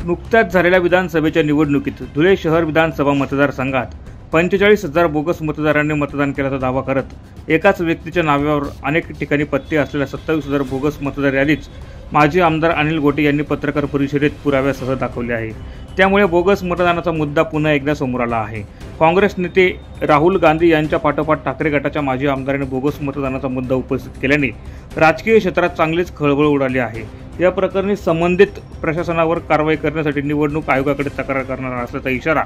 नुकत्याच झालेल्या विधानसभेच्या निवडणुकीत धुळे शहर विधानसभा मतदारसंघात 45,000 बोगस मतदारांनी मतदान केल्याचा दावा करत एकाच व्यक्तीच्या नावावर अनेक ठिकाणी पत्ते असलेल्या 27,000 बोगस मतदार यादीच माजी आमदार अनिल गोटे यांनी पत्रकार परिषदेत पुराव्यासह दाखवले आहे। त्यामुळे बोगस मतदानाचा मुद्दा पुन्हा एकदा समोर आला आहे। काँग्रेस नेते राहुल गांधी यांच्या पाठोपाठ ठाकरे गटाच्या माजी आमदारांनी बोगस मतदानाचा मुद्दा उपस्थित केल्याने राजकीय क्षेत्रात चांगलीच खळबळ उडाली आहे। या प्रकरणी संबंधित प्रशासनावर कारवाई करण्यासाठी निवडणूक आयोगाकडे तक्रार करणार असल्याचा इशारा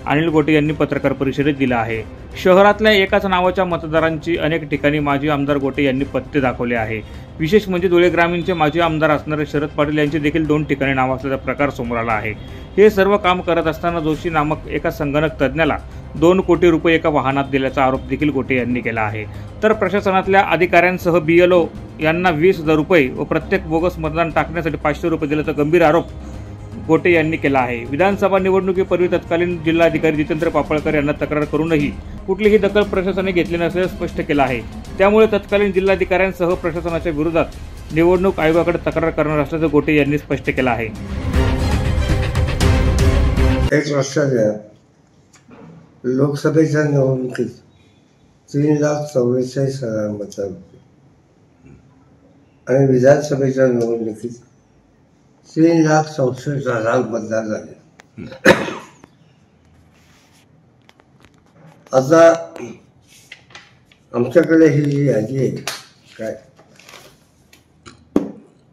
अनिल गोटे यांनी पत्रकार परिषदेत दिला आहे। शहरातल्या एकाच नावाच्या मतदारांची अनेक ठिकाणी माजी आमदार गोटे यांनी पत्ते दाखवले आहे। विशेष म्हणजे धुळे ग्रामीणचे माजी आमदार असणारे शरद पाटील यांचे देखील 2 ठिकाणी नाव असल्याचा प्रकार समोर आला आहे। हे सर्व काम करत असताना जोशी नामक एका संगणक तज्ज्ञाला 2 कोटी रुपये एका वाहनात दिल्याचा आरोप देखील गोटे यांनी केला आहे। तर प्रशासनातल्या अधिकाऱ्यांसह BLO यांना 20,000 रुपये व प्रत्येक बोगस मतदान टाकण्यासाठी 500 रुपये दिल्याचा गंभीर आरोप गोटे यांनी केला आहे। विधानसभा निवडणुकीपूर्वी तत्कालीन जिल्हाधिकारी जितेंद्र पापळकर यांना तक्रार करूनही कुठलीही दखल प्रशासनाने घेतली नसल्याचे स्पष्ट केलं आहे। त्यामुळे तत्कालीन जिल्हाधिकाऱ्यांसह प्रशासनाच्या विरोधात निवडणूक आयोगाकडे तक्रार करणार असल्याचं गोटे यांनी स्पष्ट केलं आहे। एक लक्षात घ्या, लोकसभेच्या निवडणुकीत 3,44,000 मतदार होते आणि विधानसभेच्या निवडणुकीत 3,64,000 मतदार झाले। आता आमच्याकडे ही जी यादी आहे काय,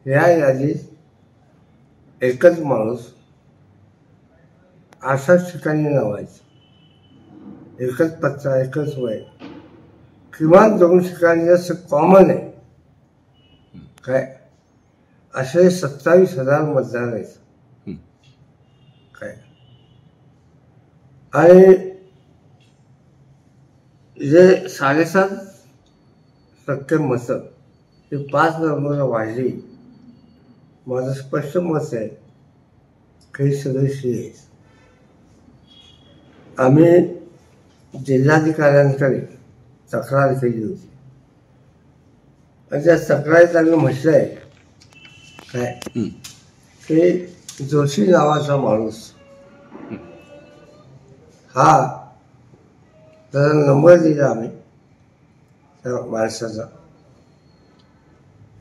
या यादीत एकच माणूस 8 ठिकाणी नावायचं, एकच पत्ता, एकच वय, किमान 2 ठिकाणी असं कॉमन आहे काय, असे 27,000 मतदार आहेत काय। आणि जे 7.5% मतं ते 5 नंबरला वाढली। माझं स्पष्ट मत आहे काही सदस्य आहेत। आम्ही जिल्हाधिकाऱ्यांकडे तक्रार केली होती आणि त्या तक्रारीत आम्ही म्हटलं आहे काय की जोशी नावाचा माणूस हा, त्याचा नंबर दिला आम्ही त्या माणसाचा,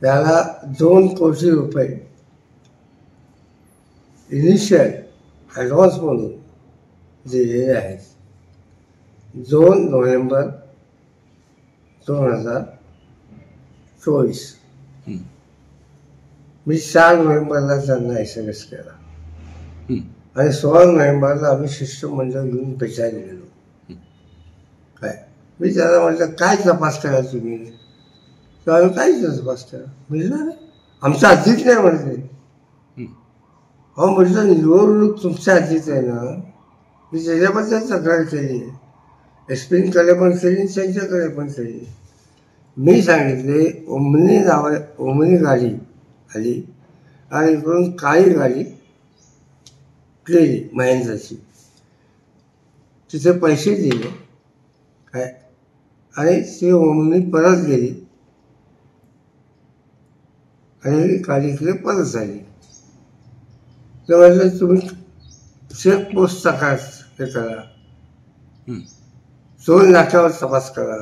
त्याला 2 कोटी रुपये इनिशियल ॲडव्हान्स म्हणून दिलेले आहेत। 2 नोव्हेंबर 2024 मी 4 नोव्हेंबरला त्यांना SMS केला आणि 16 नोव्हेंबरला आम्ही शिष्टमंडळ घेऊन भेटायला गेलो काय। मी त्याला म्हटलं काय तपास करा तुम्ही, तर काहीच तपास करा म्हटलं नाही, आमच्या हद्दीत नाही म्हणते। हो म्हटलं निवडणूक तुमच्या हद्दीत आहे ना, मी त्याच्याबद्दल तक्रार केली आहे, SP-कडे पण केली, त्यांच्याकडे पण केली। मी सांगितले ओमनी गाडी आली आणि इकडून काळी गाडी केली महेंद्रची, तिथे पैसे दिले काय आणि ती ओमनी परत गेली आणि गाडीकडे परत झाली। तर म्हटलं तुम्ही चेकपोस्ट तपास हे करा, 2 नाक्यावर तपास करा,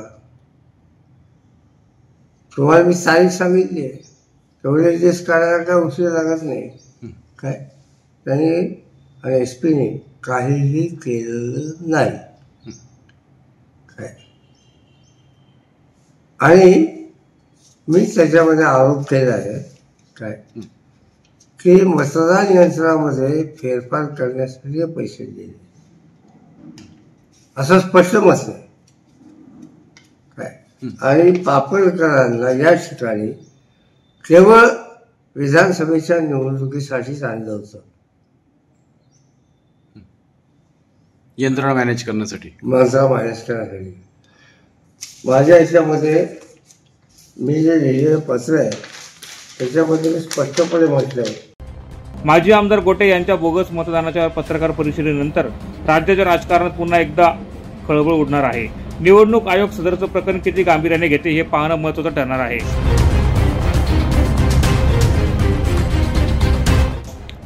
तुम्हाला मी तारीख सांगितली आहे, तेवढे दिवस करायला काय उशीर लागत नाही काय। त्यांनी आणि SP-ने काहीही केलं नाही काय। आणि मी त्याच्यामध्ये आरोप केला आहे काय की मतदान यंत्रामध्ये फेरफार करण्यासाठी पैसे दिले, असं स्पष्ट मत आहे काय। आणि पापळकरांना या ठिकाणी केवळ विधानसभेच्या निवडणुकीसाठीच आणलं होतं, यंत्रणा मॅनेज करण्यासाठी, माझ्या याच्यामध्ये मी जे लिहिलेलं पत्र आहे त्याच्यामध्ये मी स्पष्टपणे म्हटलं आहे। माजी आमदार गोटे यांच्या बोगस मतदानाच्या पत्रकार परिषदेनंतर राज्याच्या राजकारणात पुन्हा एकदा खळबळ उडणार आहे। निवडणूक आयोग सदरचं प्रकरण किती गांभीर्याने घेते हे पाहणं महत्त्वाचं ठरणार आहे।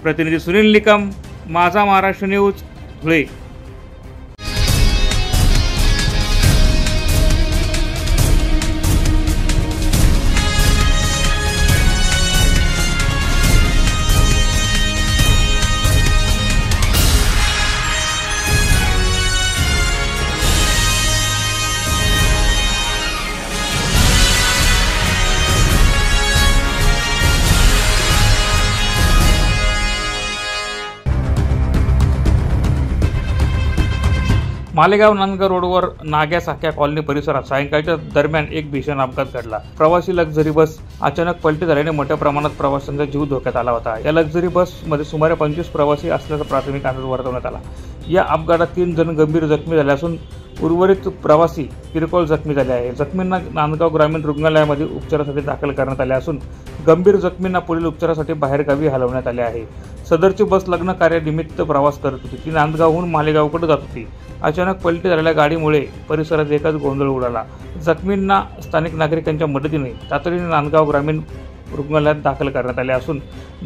प्रतिनिधी सुनील निकम, माझा महाराष्ट्र न्यूज, धुळे. मालेगाव नांदगाव रोडवर नाग्या साख्या कॉलनी परिसरात सायंकाळच्या दरम्यान एक भीषण अपघात घडला. प्रवासी लक्झरी बस अचानक पलटी झाल्याने मोठ्या प्रमाणात प्रवाशांचा जीव धोक्यात आला होता. या लक्झरी बसमध्ये सुमारे 25 प्रवासी असल्याचा प्राथमिक अंदाज वर्तवण्यात आला. या अपघातात 3 जण गंभीर जखमी झाले असून उर्वरित प्रवासी किरकोळ जखमी झाले आहे. जखमींना नांदगाव ग्रामीण रुग्णालयामध्ये उपचारासाठी दाखल करण्यात आले असून गंभीर जखमींना पुढील उपचारासाठी बाहेरगावी हलवण्यात आले आहे. सदरची बस लग्न कार्यानिमित्त प्रवास करत होती. ती नांदगावहून मालेगावकडे जात होती. अचानक पलटी झालेल्या गाडीमुळे परिसरात एकच गोंधळ उडाला. जखमींना स्थानिक नागरिकांच्या मदतीने तातडीने नांदगाव ग्रामीण रुग्णालयात दाखल करण्यात आले असून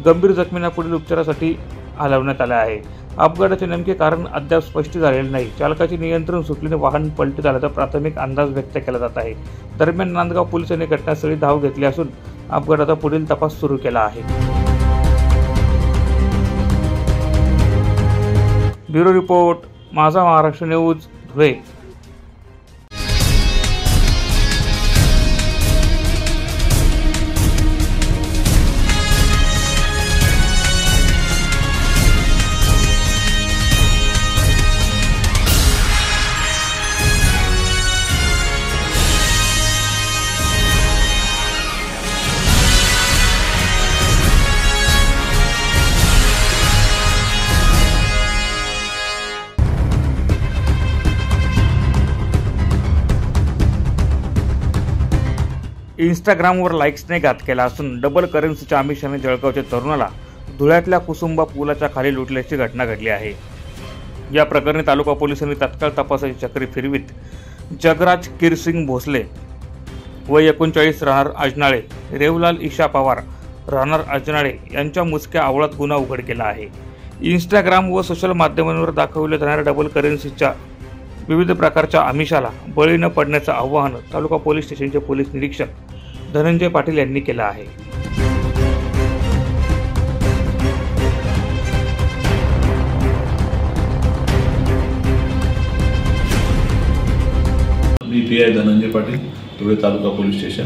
गंभीर जखमींना पुढील उपचारासाठी हलवण्यात आले आहे. अपघाताचे नेमके कारण अद्याप स्पष्ट झालेले नाही. चालकाचे नियंत्रण सुटल्याने वाहन पलटी झाल्याचा प्राथमिक अंदाज व्यक्त केला जात आहे. दरम्यान नांदगाव पोलिसांनी घटनास्थळी धाव घेतली असून अपघाताचा पुढील तपास सुरू केला आहे. ब्युरो रिपोर्ट, माझा महाराष्ट्र न्यूज, धुळे. इंस्टाग्रामवर लाईक्सने घात केला असून डबल करन्सीच्या आमिषाने जळगावच्या तरुणाला धुळ्यातल्या कुसुंबा पुलाच्या खाली लुटल्याची घटना घडली आहे. या प्रकरणी तालुका पोलिसांनी तत्काळ तपासाची चक्री फिरवीत जगराज किरसिंग भोसले वय 39 राहणार अजनाळे, रेवलाल ईशा पवार राहणार अजनाळे यांच्या मुसक्या आवळात गुन्हा उघड केला आहे. इंस्टाग्राम व सोशल माध्यमांवर दाखवल्या जाणाऱ्या डबल करन्सीच्या विविध प्रकारच्या आमिषाला बळी न पडण्याचं आवाहन तालुका पोलीस स्टेशनचे पोलीस निरीक्षक धनंजय पाटील यांनी केलं आहे. मी PI धनंजय पाटील, धुळे तालुका पोलीस स्टेशन.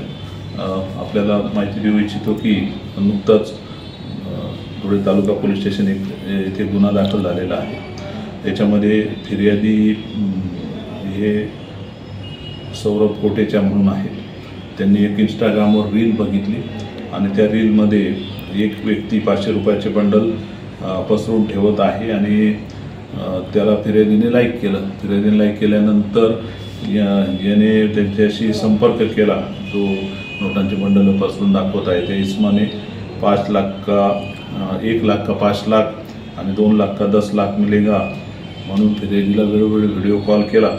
आपल्याला माहिती देऊ इच्छितो की नुकताच धुळे तालुका पोलीस स्टेशन येथे गुन्हा दाखल झालेला आहे. त्याच्यामध्ये फिर्यादी हे सौरभ कोटेचा म्हणून आहे. त्यांनी एक इंस्टाग्रामवर रील बघितली आणि त्या रीलमध्ये एक व्यक्ती 500 रुपयाचे बंडल पसरून ठेवत आहे आणि त्याला फिर्यादीने लाईक केलं. फिर्यादीने लाईक केल्यानंतर याने त्यांच्याशी संपर्क केला. जो नोटांचे बंडल पसरून दाखवत आहे त्या इसमाने 5 लाख का 1 लाख का 5 लाख आणि 2 लाख का 10 लाख मिलेगा म्हणून फिर्यादीला वेळोवेळी व्हिडिओ कॉल केला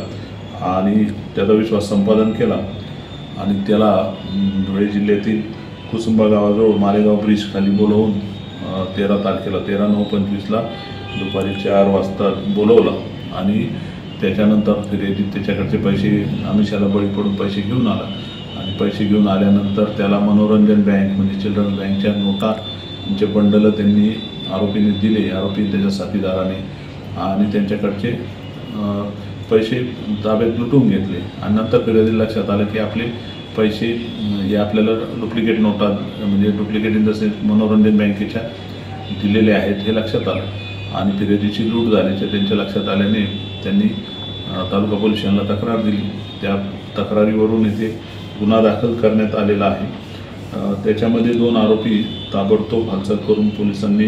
आणि त्याचा विश्वास संपादन केला आणि त्याला धुळे जिल्ह्यातील कुसुंबा गावाजवळ मालेगाव ब्रिज खाली बोलवून 13 तारखेला 13/9/25 दुपारी 4 वाजता बोलवलं आणि त्याच्यानंतर फिर्यादी त्याच्याकडचे पैसे आमिषाला बळी पडून पैसे घेऊन आला आणि पैसे घेऊन आल्यानंतर त्याला मनोरंजन बँक म्हणजे चिल्ड्रन बँकच्या नोटांचे बंडल त्यांनी आरोपीने दिले. आरोपी त्याच्या साथीदाराने आणि त्यांच्याकडचे पैसे ताब्यात लुटून घेतले आणि नंतर फिर्यादी लक्षात आलं की आपले पैसे हे आपल्याला डुप्लिकेट नोटा म्हणजे डुप्लिकेट इन द सेन्स मनोरंजन बँकेच्या दिलेले आहेत हे लक्षात आलं आणि फिर्यादीची लूट झाल्याचे त्यांच्या लक्षात आल्याने त्यांनी तालुका पोलीस स्टेशनला तक्रार दिली. त्या तक्रारीवरून इथे गुन्हा दाखल करण्यात आलेला आहे. त्याच्यामध्ये 2 आरोपी ताबडतोब हालचाल करून पोलिसांनी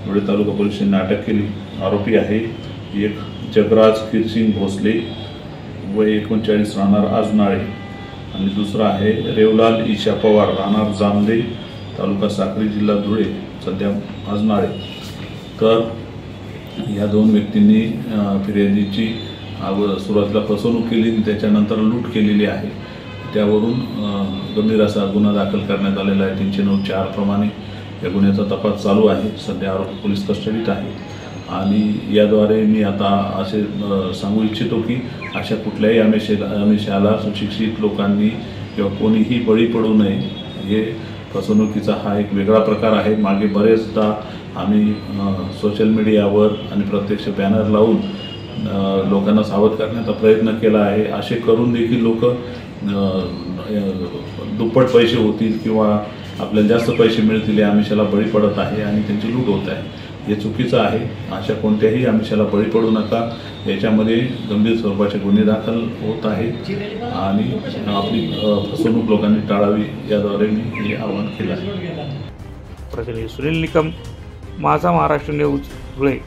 धुळे तालुका पोलीस स्टेशनने अटक केली. आरोपी आहे एक जगराज किरसिंग भोसले वय 39 राहणार आजनाळे आणि दुसरा आहे रेवलाल ईशा पवार राहणार जामदे तालुका साक्री जिल्हा धुळे सध्या आजनाळे. तर या 2 व्यक्तींनी फिर्यादीची सुरुवातीला फसवणूक केली त्याच्यानंतर लूट केलेली आहे. त्यावरून गंभीर असा गुन्हा दाखल करण्यात आलेला आहे. 309(4) प्रमाणे या गुन्ह्याचा तपास चालू आहे. सध्या आरोपी पोलीस कस्टडीत आहे आणि याद्वारे मी आता असे सांगू इच्छितो की अशा कुठल्याही आमिषाला सुशिक्षित लोकांनी किंवा कोणीही बळी पडू नये. हे फसवणुकीचा हा एक वेगळा प्रकार आहे. मागे बरेचदा आम्ही सोशल मीडियावर आणि प्रत्यक्ष बॅनर लावून लोकांना सावध करण्याचा प्रयत्न केला आहे. असे करून देखील लोक दुप्पट पैसे होतील किंवा आपल्याला जास्त पैसे मिळतील या आमिषाला बळी पडत आहे आणि त्यांची लूट होत आहे. हे चुकीचं आहे. अशा कोणत्याही आमिषाला बळी पडू नका. याच्यामध्ये गंभीर स्वरूपाचे गुन्हे दाखल होत आहेत आणि आपली फसवणूक लोकांनी टाळावी याद्वारे मी हे आवाहन केलं आहे. प्रतिनिधी सुनील निकम, माझा महाराष्ट्र न्यूज, धुळे.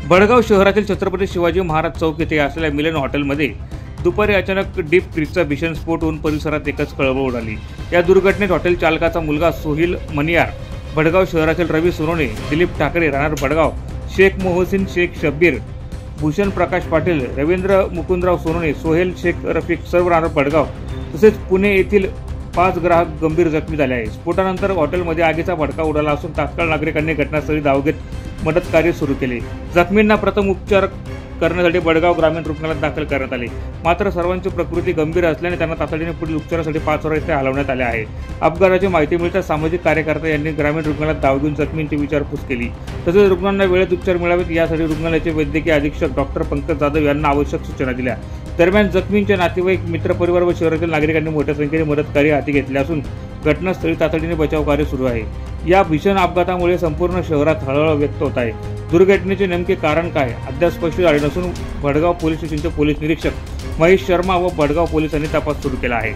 भडगाव शहरातील छत्रपती शिवाजी महाराज चौक येथे असलेल्या मिलन हॉटेलमध्ये दुपारी अचानक डीप फ्रीजचा भीषण स्फोट होऊन परिसरात एकच खळबळ उडाली. या दुर्घटनेत हॉटेल चालकाचा मुलगा सोहिल मनियार भडगाव शहरातील रवी सोनोने, दिलीप ठाकरे राहणार भडगाव, शेख मोहसिन शेख शब्बीर, भूषण प्रकाश पाटील, रवींद्र मुकुंदराव सोनोने, सोहेल शेख रफिक सर्व राहणार भडगाव तसेच पुणे येथील 5 ग्राहक गंभीर जखमी झाले आहेत. स्फोटानंतर हॉटेलमध्ये आगीचा भडका उडाला असून तात्काळ नागरिकांनी घटनास्थळी धाव घेत मदतकार्य सुरू केले. जखमींना प्रथम उपचार करण्यासाठी भडगाव ग्रामीण रुग्णालयात दाखल करण्यात आले. मात्र सर्वांची प्रकृती गंभीर असल्याने त्यांना तातडीने पुढील उपचारासाठी 5 येथे हलवण्यात आले आहे. अपघाताची माहिती मिळताच सामाजिक कार्यकर्ते यांनी ग्रामीण रुग्णालयात धाव घेऊन जखमींची विचारपूस केली. तसेच रुग्णांना वेळेत उपचार मिळावेत यासाठी रुग्णालयाचे वैद्यकीय अधीक्षक डॉक्टर पंकज जाधव यांना आवश्यक सूचना दिल्या. दरम्यान जखमींचे नातेवाईक, मित्रपरिवार व शहरातील नागरिकांनी मोठ्या संख्येने मदतकार्य हाती घेतले असून घटनास्थळी तातडीने बचाव कार्य सुरू आहे. या भीषण अपघातामुळे संपूर्ण शहरात हळहळ व्यक्त होत आहे. दुर्घटनेचे नेमके कारण काय अद्याप स्पष्ट झाले नसून भडगाव पोलीस स्टेशनचे पोलीस निरीक्षक महेश शर्मा व भडगाव पोलिसांनी तपास सुरू केला आहे.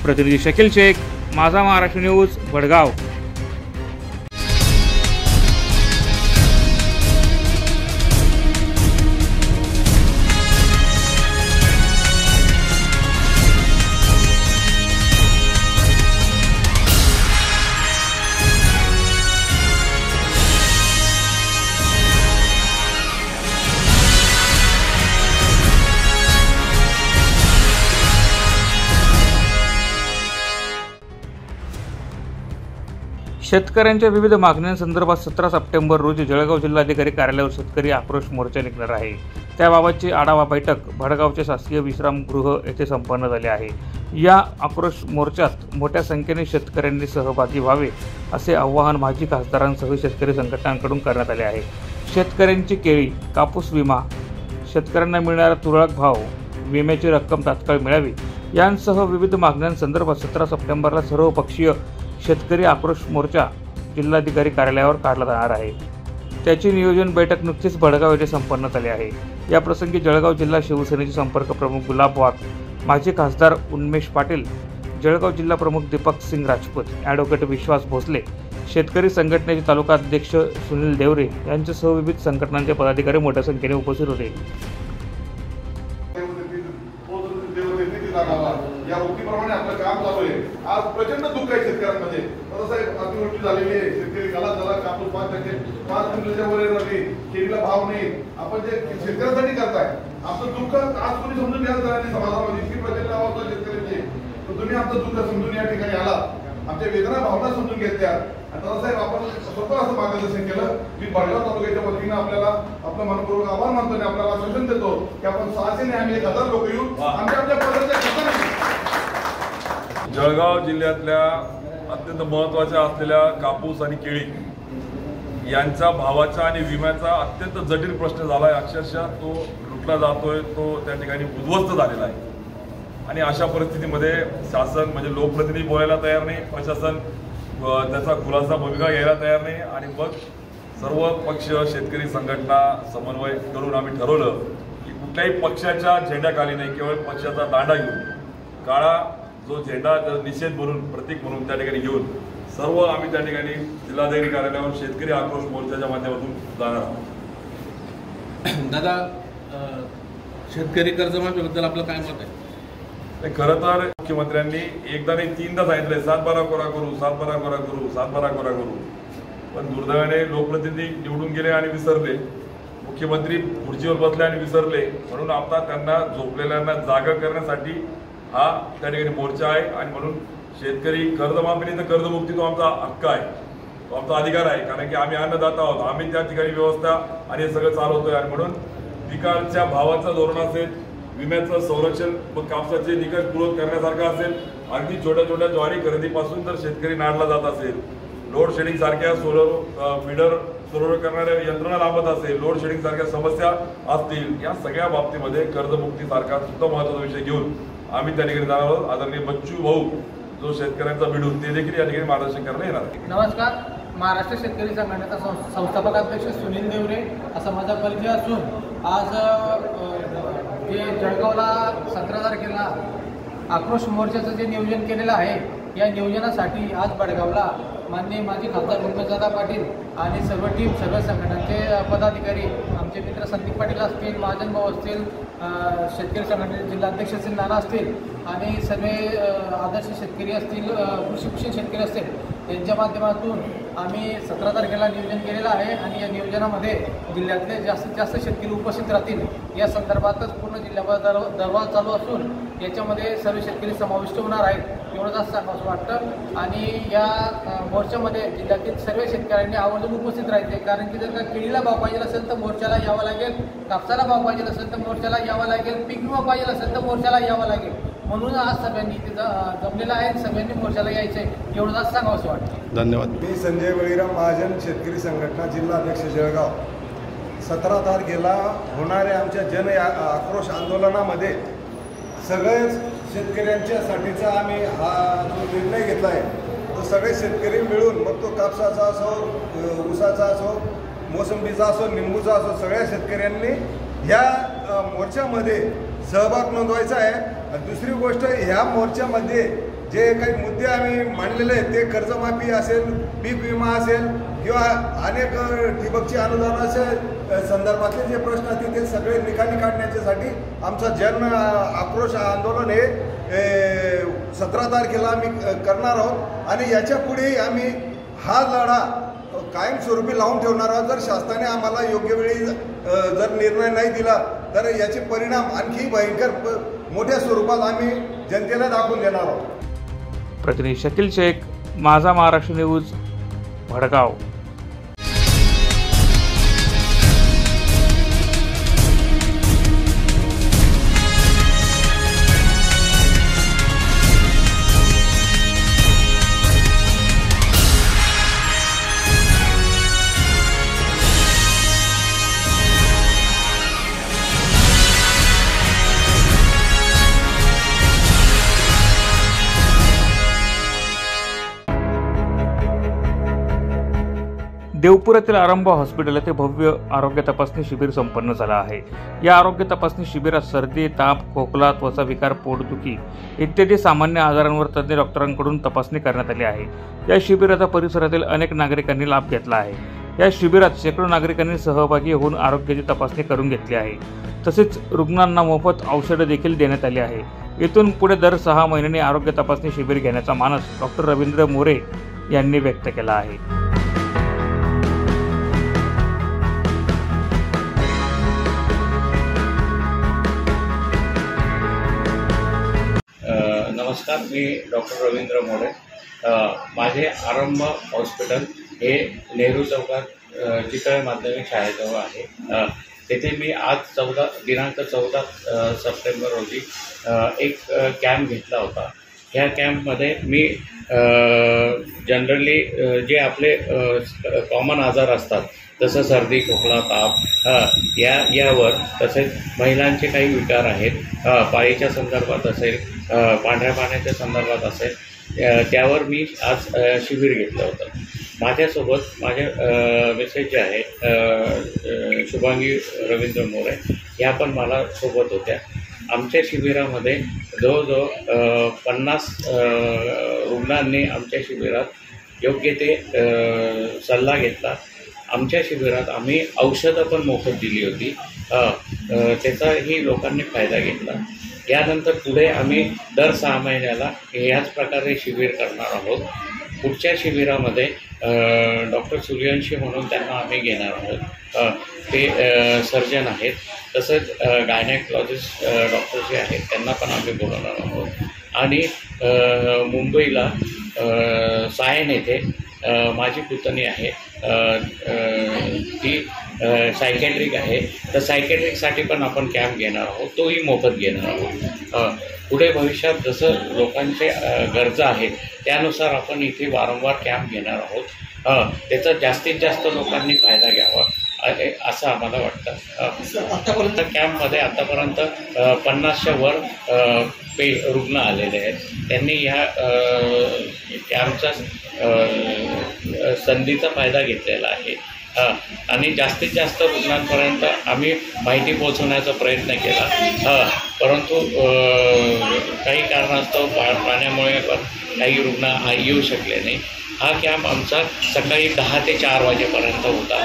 प्रतिनिधी शकील शेख, माझा महाराष्ट्र न्यूज, भडगाव. शेतकऱ्यांच्या विविध मागण्यांसंदर्भात 17 सप्टेंबर रोजी जळगाव जिल्हाधिकारी कार्यालयावर शेतकरी आक्रोश मोर्चा निघणार आहे. त्याबाबतची आढावा बैठक भडगावचे शासकीय विश्रामगृह येथे संपन्न झाली आहे. या आक्रोश मोर्चात मोठ्या संख्येने शेतकऱ्यांनी सहभागी व्हावे असे आवाहन माजी खासदारांसह शेतकरी संघटनांकडून करण्यात आले आहे. शेतकऱ्यांची केळी, कापूस विमा, शेतकऱ्यांना मिळणारा तुरळक भाव, विम्याची रक्कम तात्काळ मिळावी यांसह विविध मागण्यांसंदर्भात 17 सप्टेंबरला सर्वपक्षीय शेतकरी आक्रोश मोर्चा जिल्हाधिकारी कार्यालयावर काढला जाणार आहे. त्याची नियोजन बैठक नुकतीच भडगाव येथे संपन्न झाली आहे. या प्रसंगी जळगाव जिल्हा शिवसेनेचे संपर्क प्रमुख गुलाब वाघ, माजी खासदार उन्मेष पाटील, जळगाव जिल्हा प्रमुख दीपक सिंग राजपूत, ॲडव्होकेट विश्वास भोसले, शेतकरी संघटनेचे तालुका अध्यक्ष सुनील देवरे यांच्यासह विविध संघटनांचे पदाधिकारी मोठ्या संख्येने उपस्थित होते. या वृत्तीप्रमाणे आपलं काम चालू आहे. आज प्रचंड दुःख आहे शेतकऱ्यांमध्ये. साहेब अतिवृष्टी झालेली आहे, शेतकरी गालात झाला, कापूस 5 क्विंटलच्या वर राहिली, केळीला भाव नाही. आपण जे शेतकऱ्यांसाठी करताय आपलं दुःख आज कोणी समजून घ्यायला तयार नाही. समाजामध्ये इतकी प्रचंड आवाज शेतकऱ्यांची, तर तुम्ही आमचं दुःख समजून या ठिकाणी आला, आमच्या वेदना भावना समजून घेतल्या. दादासाहेब आपण स्वतः असं मार्गदर्शन केलं की भडगाव तालुक्याच्या वतीनं आपल्याला आपलं मनपूर्वक आभार मानतो आणि आपल्याला आश्वासन देतो की आपण 600 ने आम्ही 1000 लोक येऊ आमच्या पदाच्या. जळगाव जिल्ह्यातल्या अत्यंत महत्त्वाच्या असलेल्या कापूस आणि केळी यांच्या भावाचा आणि विम्याचा अत्यंत जटिल प्रश्न झाला आहे. अक्षरशः तो लुटला जातोय, तो त्या ठिकाणी उद्ध्वस्त झालेला आहे. आणि अशा परिस्थितीमध्ये शासन म्हणजे लोकप्रतिनिधी बोलायला तयार नाही, प्रशासन त्याचा खुलासा भूमिका घ्यायला तयार नाही. आणि मग सर्व पक्ष शेतकरी संघटना समन्वय करून आम्ही ठरवलं की कुठल्याही पक्षाच्या झेंड्याखाली नाही, केवळ पक्षाचा दांडा घेऊन, काळा जो झेंडा निषेध म्हणून, प्रतीक म्हणून त्या ठिकाणी घेऊन सर्व आम्ही त्या ठिकाणी जिल्हाधिकारी कार्यालयावर शेतकरी आक्रोश मोर्चाच्या माध्यमातून जाणार आहोत. दादा, शेतकरी कर्जमाफीबद्दल आपलं काय मत आहे? खरं तर मुख्यमंत्र्यांनी एकदा नाही तीनदा सांगितलंय 7-12 कोरा करू, 7-12 कोरा करू, 7-12 कोरा करू, पण दुर्दैवाने लोकप्रतिनिधी निवडून गेले आणि विसरले. मुख्यमंत्री खुर्चीवर बसले आणि विसरले. म्हणून आता त्यांना झोपलेल्यांना जागा करण्यासाठी हा त्या ठिकाणी मोर्चा आहे. आणि म्हणून शेतकरी कर्जमाफी तर कर्जमुक्ती तो आमचा हक्क आहे, तो आमचा अधिकार आहे. कारण की आम्ही अन्नदाता आहोत, आम्ही त्या ठिकाणी व्यवस्था आणि हे सगळं चालवतोय. आणि म्हणून पिकाच्या भावाचं धोरण असेल, विम्याचं संरक्षण व कापसाचे निकष पूर्ण करण्यासारखं असेल, अगदी छोट्या छोट्या ज्वारी खरेदीपासून जर शेतकरी नाडला जात असेल, लोड शेडिंग सारख्या सोलर फीडर सुरू करणाऱ्या यंत्रणा लाभत असेल, लोड शेडिंग सारख्या समस्या असतील, या सगळ्या बाबतीमध्ये कर्जमुक्ती सारखा सुद्धा महत्त्वाचा विषय घेऊन आम्ही त्या ठिकाणी जाणार आहोत. आदरणीय बच्चू भाऊ जो शेतकऱ्यांचा भिडू ते देखील या ठिकाणी मार्गदर्शन करण्यात येणार आहे. नमस्कार. महाराष्ट्र शेतकरी संघटनेचा संस्थापक अध्यक्ष सुनील देवरे असा माझा परिचय असून आज जे जळगावला 17 तारखेला आक्रोश मोर्चाचं जे नियोजन केलेलं आहे, या नियोजनासाठी आज बडगावला माननीय माजी खासदार उमेशदादा पाटील आणि सर्व टीम, सर्व संघटनांचे पदाधिकारी, आमचे मित्र संदीप पाटील असतील, महाजन भाऊ असतील, शेतकरी संघटनेचे जिल्हाध्यक्ष असतील, नाना असतील आणि सर्व आदर्श शेतकरी असतील, कृषी शेतकरी असतील, यांच्या माध्यमातून आम्ही 17 तारखेला नियोजन केलेलं आहे. आणि या नियोजनामध्ये जिल्ह्यातले जास्तीत जास्त शेतकरी उपस्थित राहतील या संदर्भातच पूर्ण जिल्ह्यावर दरबार चालू असून याच्यामध्ये सर्व शेतकरी समाविष्ट होणार आहेत, एवढंच असं सांगावं वाटतं. आणि या मोर्चामध्ये जिल्ह्यातील सर्व शेतकऱ्यांनी आवर्जून उपस्थित राहायचे, कारण की जर का केळीला भाव पाहिजे असेल तर मोर्चाला यावं लागेल, कापसाला भाव पाहिजे असेल तर मोर्चाला यावं लागेल, पीक विमा पाहिजे असेल तर मोर्चाला यावं लागेल. म्हणून आज सगळ्यांनी तिथं जमलेलं आहे, सगळ्यांनी मोर्चाला यायचं आहे, एवढंच असं सांगावं असं वाटतं. धन्यवाद. मी संजय बळीराम महाजन, शेतकरी संघटना जिल्हाध्यक्ष जळगाव. 17 तारखेला होणाऱ्या आमच्या जन आक्रोश आंदोलनामध्ये सगळेच शेतकऱ्यांच्यासाठीचा आम्ही हा जो निर्णय घेतला आहे, तो सगळे शेतकरी मिळून, मग तो कापसाचा असो, ऊसाचा असो, मोसंबीचा असो, निंबूचा असो, सगळ्या शेतकऱ्यांनी ह्या मोर्चामध्ये सहभाग नोंदवायचा आहे. दुसरी गोष्ट, ह्या मोर्चामध्ये जे काही मुद्दे आम्ही मांडलेले आहेत ते कर्जमाफी असेल, पीक विमा असेल किंवा अनेक ठिबकची अनुदानाच्या संदर्भातले जे प्रश्न असतील ते सगळे निकाली काढण्याच्यासाठी आमचा जन आक्रोश आंदोलन हे 17 तारखेला आम्ही करणार आहोत. आणि याच्या पुढेही आम्ही हा लढा कायमस्वरूपी लावून ठेवणार आहोत. जर शासनाने आम्हाला योग्य वेळी जर निर्णय नाही दिला तर याचे परिणाम आणखी भयंकर मोठ्या स्वरूपात आम्ही जनतेला दाखवून देणार आहोत. प्रतिनिधी शकील शेख, माझा महाराष्ट्र न्यूज, भडगाव. देवपुरातील आरंभ हॉस्पिटल येथे भव्य आरोग्य तपासणी शिबिर संपन्न झालं आहे. या आरोग्य तपासणी शिबिरात सर्दी, ताप, खोकला, त्वचा विकार, पोटदुखी इत्यादी सामान्य आजारांवर तज्ज्ञ डॉक्टरांकडून तपासणी करण्यात आली आहे. या शिबिराचा परिसरातील अनेक नागरिकांनी लाभ घेतला आहे. या शिबिरात शेकडो नागरिकांनी सहभागी होऊन आरोग्याची तपासणी करून घेतली आहे. तसेच रुग्णांना मोफत औषधं देखील देण्यात आली आहे. इथून पुढे दर 6 महिन्यांनी आरोग्य तपासणी शिबिर घेण्याचा मानस डॉक्टर रवींद्र मोरे यांनी व्यक्त केला आहे. नमस्कार, मी डॉक्टर रवींद्र मोरे. माझे आरंभ हॉस्पिटल हे नेहरू चौकात चितळे माध्यमिक शाळेजवळ आहे. तेथे मी आज दिनांक 14 सप्टेंबर रोजी एक कॅम्प घेतला होता. ह्या कॅम्पमध्ये मी जनरली जे आपले कॉमन आजार असतात जसं सर्दी, खोकला, ताप यावर, तसेच महिलांचे काही विकार आहेत, पाळीच्या संदर्भात असेल, पांढऱ्या पाण्याच्या संदर्भात असेल, त्यावर मी आज शिबिर घेतलं होतं. माझ्यासोबत माझे मिसेस जे आहे शुभांगी रवींद्र मोरे ह्या पण मला सोबत होत्या. आमच्या शिबिरामध्ये जवळजवळ 50 रुग्णांनी आमच्या शिबिरात योग्य ते सल्ला घेतला. आमच्या शिबिरात आम्ही औषधं पण मोफत दिली होती. त्याचाही लोकांनी फायदा घेतला. यानंतर पुढे आम्ही दर 6 महिन्याला ह्याच प्रकारे शिबिर करणार आहोत. पुढच्या शिबिरामध्ये डॉक्टर सूर्यवंशी म्हणून त्यांना आम्ही घेणार आहोत. ते सर्जन आहेत. तसंच गायनेकॉलॉजिस्ट डॉक्टर जे आहेत त्यांना पण आम्ही बोलवणार आहोत. आणि मुंबईला सायन येथे माझी पुतणी आहे, ती सायकॅट्रिक आहे. तर सायकॅट्रिकसाठी पण आपण कॅम्प घेणार आहोत, तोही मोफत घेणार आहोत. पुढे भविष्यात जसं लोकांचे गरजा आहेत त्यानुसार आपण इथे वारंवार कॅम्प घेणार आहोत. त्याचा जास्तीत जास्त लोकांनी फायदा घ्यावा असं आम्हाला वाटतं. आत्तापर्यंत कॅम्पमध्ये आत्तापर्यंत 50च्या वर रुग्ण आलेले आहेत. त्यांनी ह्या कॅम्पचा संधीचा फायदा घेतलेला आहे. आणि जास्तीत जास्त रुग्णांपर्यंत आम्ही माहिती पोहोचवण्याचा प्रयत्न केला. परंतु काही कारणास्तव पाण्यामुळे काही रुग्ण येऊ शकले नाही. हा कॅम्प आमचा सकाळी 10 ते 4 वाजेपर्यंत होता.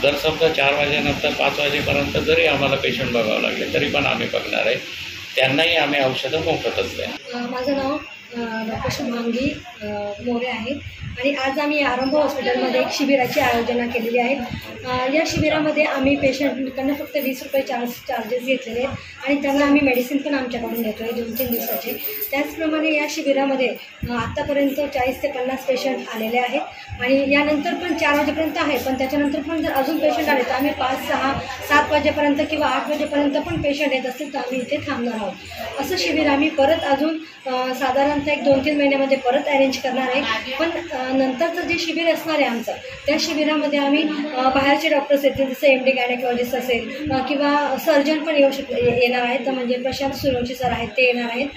जर समजा 4 वाजेनंतर 5 वाजेपर्यंत जरी आम्हाला पेशंट बघावं लागले तरी पण आम्ही बघणार आहे. त्यांनाही आम्ही औषधं मोफतच द्या. माझं नाव डॉक्टर शुभांगी मोरे आहे आणि आज आम्ही आरंभ हॉस्पिटलमध्ये एक शिबिराची आयोजना केलेली आहे. या शिबिरामध्ये आम्ही पेशंटकडनं फक्त 20 रुपये चार्जेस घेतलेले आहेत आणि त्यांना आम्ही मेडिसिन पण आमच्याकडून देतो आहे 2-3 दिवसाचे. त्याचप्रमाणे या शिबिरामध्ये आत्तापर्यंत 40 ते 50 पेशंट आलेले आहेत आणि यानंतर पण 4 वाजेपर्यंत आहे. पण त्याच्यानंतर पण जर अजून पेशंट आले तर आम्ही 5, 6, 7 वाजेपर्यंत किंवा 8 वाजेपर्यंत पण पेशंट येत असतील तर आम्ही इथे थांबणार आहोत. असं शिबिर आम्ही परत अजून साधारणतः 1-2-3 महिन्यामध्ये परत अरेंज करणार आहे. पण नंतरचं जे शिबिर असणार आहे आमचं, त्या शिबिरामध्ये आम्ही बाहेरचे डॉक्टर्स येतील, जसं MD गायनेकॉलॉजिस्ट असेल किंवा सर्जन पण येणार आहेत. तर म्हणजे प्रशांत सूर्यवंशी सर आहेत ते येणार आहेत.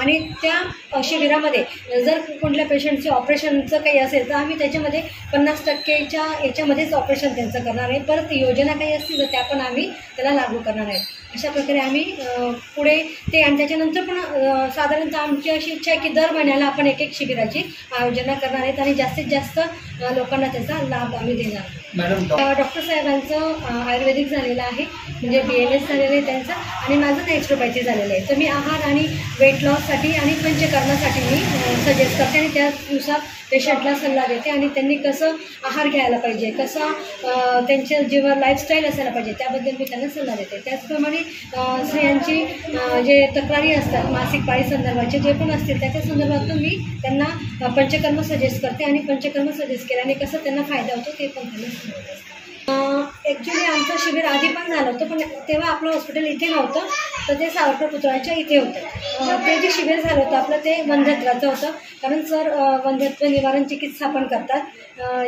आणि त्या शिबिरामध्ये जर कुठल्या पेशंटचे ऑपरेशनचं काही असेल तर आम्ही त्याच्यामध्ये 50%च्या याच्यामध्येच ऑपरेशन त्यांचं करणार आहे. परत योजना काही असतील तर त्या पण आम्ही त्याला लागू करणार आहे. अशा प्रकारे आम्ही पुढे ते आणि त्याच्यानंतर पण साधारणतः आमची अशी इच्छा आहे की दर महिन्याला आपण एक शिबिराची आयोजना करणार आहेत आणि जास्तीत जास्त लोकांना त्याचा लाभ आम्ही देणार. मॅडम डॉक्टर साहेबांचं आयुर्वेदिक झालेलं आहे, म्हणजे BMS झालेलं आहे त्यांचं आणि माझं नॅचरोपॅथी झालेलं आहे. तर मी आहार आणि वेट लॉससाठी आणि पंचकर्मासाठी मी सजेस्ट करते आणि त्यानुसार पेशंटला सल्ला देते आणि त्यांनी कसं आहार घ्यायला पाहिजे, कसं त्यांच्या जीवन लाईफस्टाईल असायला पाहिजे त्याबद्दल मी त्यांना सल्ला देते. त्याचप्रमाणे स्त्रियांची जे तक्रारी असतात मासिक पाळी संदर्भाचे जे पण असतील त्याच्या संदर्भातून मी त्यांना पंचकर्म सजेस्ट करते आणि पंचकर्म सजेस्ट केल्याने कसं त्यांना फायदा होतो ते पण त्यांना सांगते. ॲक्च्युली आमचं शिबिर आधी पण झालं होतं पण तेव्हा आपलं हॉस्पिटल इथे नव्हतं, तर ते सावरकर पुतळ्याच्या इथे होतं. ते जे शिबिर झालं होतं आपलं ते वंध्यत्वाचं होतं, कारण सर वंध्यत्व निवारण चिकित्सा पण करतात.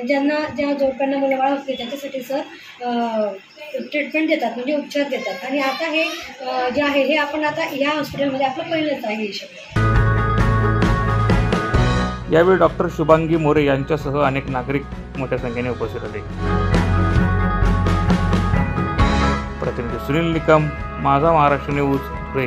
ज्या जोडप्यांना मुलंबाळ होते त्याच्यासाठी सर ट्रीटमेंट देतात, म्हणजे उपचार देतात. आणि आता हे जे आहे हे आपण आता या हॉस्पिटलमध्ये आपलं पहिलंच आहे हे शिबिर. यावेळी डॉक्टर शुभांगी मोरे यांच्यासह अनेक नागरिक मोठ्या संख्येने उपस्थित होते. प्रतिनिधी सुनील निकम, माझा महाराष्ट्र न्यूज, धुळे.